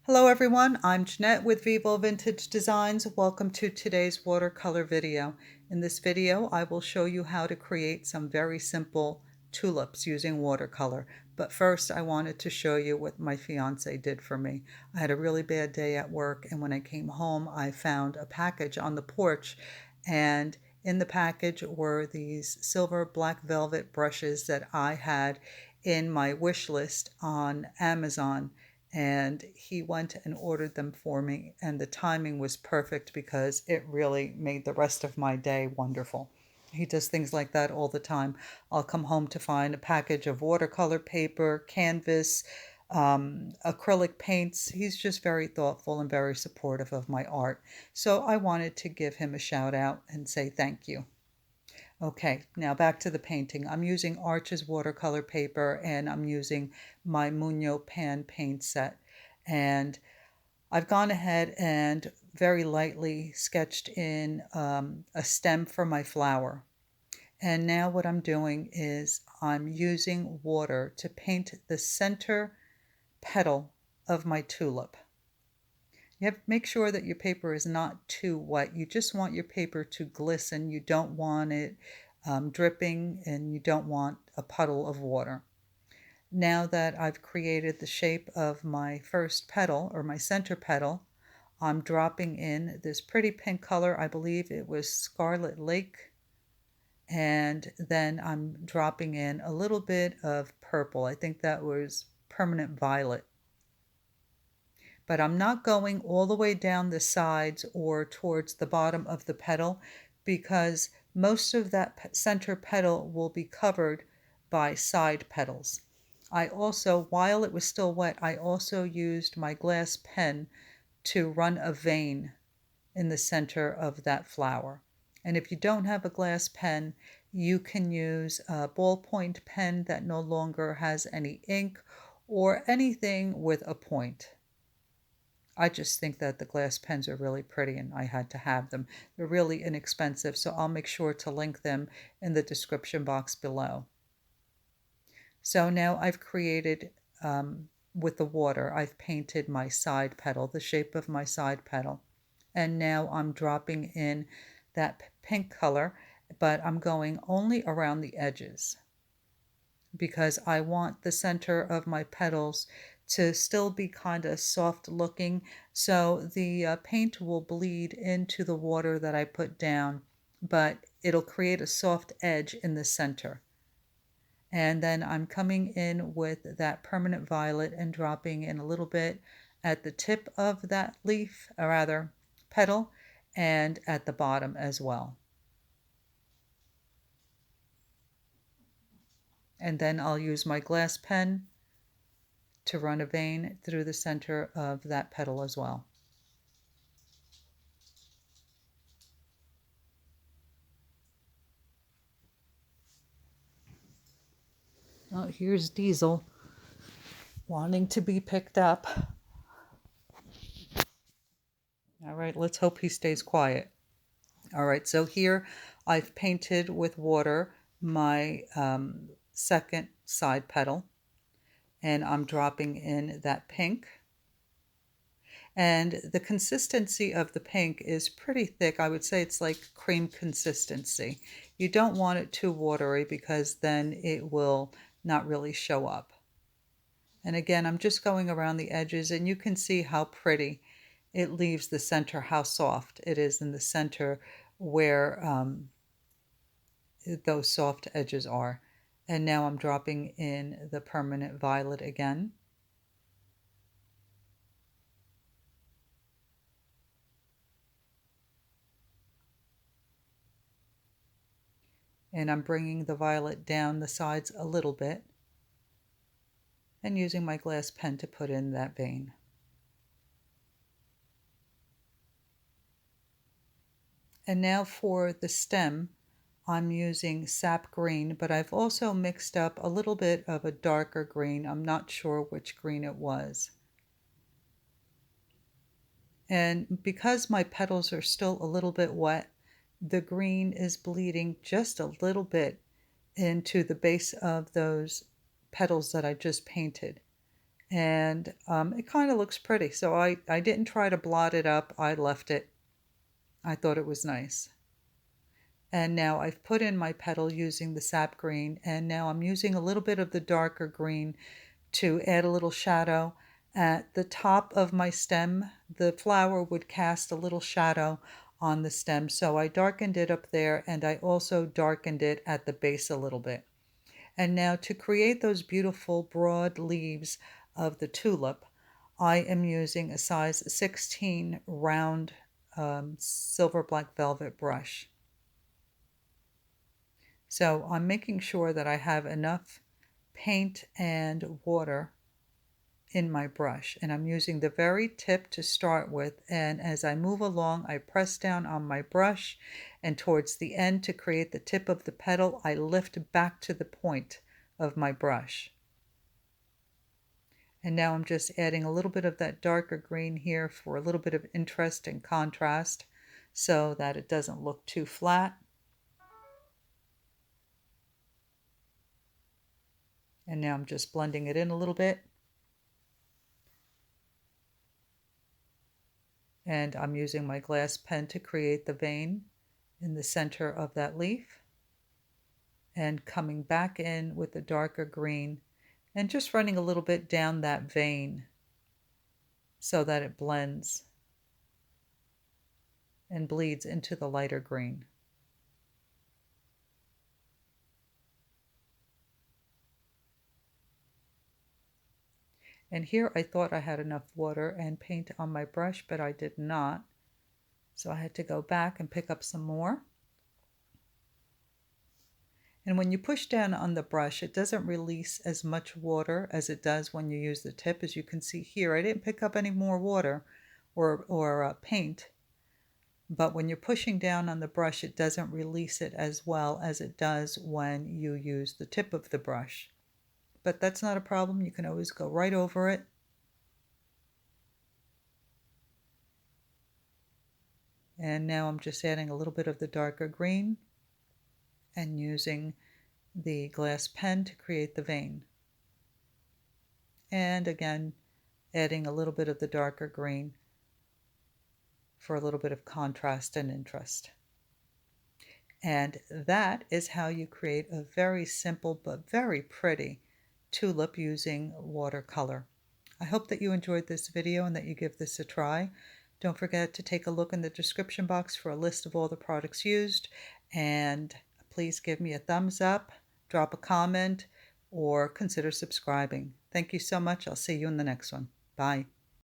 Hello everyone, I'm Jeanette with Vivo Vintage Designs. Welcome to today's watercolor video. In this video, I will show you how to create some very simple tulips using watercolor. But first, I wanted to show you what my fiance did for me. I had a really bad day at work, and when I came home, I found a package on the porch, and in the package were these silver black velvet brushes that I had in my wish list on Amazon, and he went and ordered them for me, and the timing was perfect because it really made the rest of my day wonderful. He does things like that all the time. I'll come home to find a package of watercolor paper, canvas, acrylic paints. He's just very thoughtful and very supportive of my art. So I wanted to give him a shout out and say thank you. Okay, now back to the painting. I'm using Arches watercolor paper, and I'm using my Muño pan paint set. And I've gone ahead and very lightly sketched in a stem for my flower. And now what I'm doing is I'm using water to paint the center petal of my tulip. You have to make sure that your paper is not too wet. You just want your paper to glisten. You don't want it dripping, and you don't want a puddle of water. Now that I've created the shape of my first petal, or my center petal, I'm dropping in this pretty pink color. I believe it was Scarlet Lake. And then I'm dropping in a little bit of purple. I think that was Permanent Violet. But I'm not going all the way down the sides or towards the bottom of the petal, because most of that center petal will be covered by side petals. I also, while it was still wet, I also used my glass pen to run a vein in the center of that flower. And if you don't have a glass pen, you can use a ballpoint pen that no longer has any ink, or anything with a point. I just think that the glass pens are really pretty, and I had to have them. They're really inexpensive, so I'll make sure to link them in the description box below. So now I've created, with the water, I've painted my side petal, the shape of my side petal. And now I'm dropping in that pink color, but I'm going only around the edges, because I want the center of my petals to still be kind of soft looking, so the paint will bleed into the water that I put down, but it'll create a soft edge in the center. And then I'm coming in with that Permanent Violet and dropping in a little bit at the tip of that leaf, or rather petal, and at the bottom as well. And then I'll use my glass pen to run a vein through the center of that petal as well. Oh, here's Diesel wanting to be picked up. All right, let's hope he stays quiet. All right, so here I've painted with water my second side petal, and I'm dropping in that pink. And the consistency of the pink is pretty thick. I would say it's like cream consistency. You don't want it too watery, because then it will not really show up. And again, I'm just going around the edges, and you can see how pretty it leaves the center, how soft it is in the center where those soft edges are. And now I'm dropping in the Permanent Violet again. And I'm bringing the violet down the sides a little bit, and using my glass pen to put in that vein. And now for the stem, I'm using sap green, but I've also mixed up a little bit of a darker green. I'm not sure which green it was. And because my petals are still a little bit wet, the green is bleeding just a little bit into the base of those petals that I just painted. and it kind of looks pretty. So I didn't try to blot it up. I left it. I thought it was nice. And now I've put in my petal using the sap green, and now I'm using a little bit of the darker green to add a little shadow. At the top of my stem, the flower would cast a little shadow on the stem, so I darkened it up there, and I also darkened it at the base a little bit. And now to create those beautiful broad leaves of the tulip, I am using a size 16 round silver black velvet brush. So I'm making sure that I have enough paint and water in my brush, and I'm using the very tip to start with, and as I move along I press down on my brush, and towards the end to create the tip of the petal I lift back to the point of my brush. And now I'm just adding a little bit of that darker green here for a little bit of interest and contrast so that it doesn't look too flat. And now I'm just blending it in a little bit. And I'm using my glass pen to create the vein in the center of that leaf. And coming back in with the darker green and just running a little bit down that vein so that it blends and bleeds into the lighter green. And here I thought I had enough water and paint on my brush, but I did not. So I had to go back and pick up some more. And when you push down on the brush, it doesn't release as much water as it does when you use the tip. As you can see here, I didn't pick up any more water or paint. But when you're pushing down on the brush, it doesn't release it as well as it does when you use the tip of the brush. But that's not a problem. You can always go right over it. And now I'm just adding a little bit of the darker green and using the glass pen to create the vein. And again, adding a little bit of the darker green for a little bit of contrast and interest. And that is how you create a very simple but very pretty tulip using watercolor. I hope that you enjoyed this video and that you give this a try. Don't forget to take a look in the description box for a list of all the products used, and please give me a thumbs up, drop a comment, or consider subscribing. Thank you so much. I'll see you in the next one. Bye.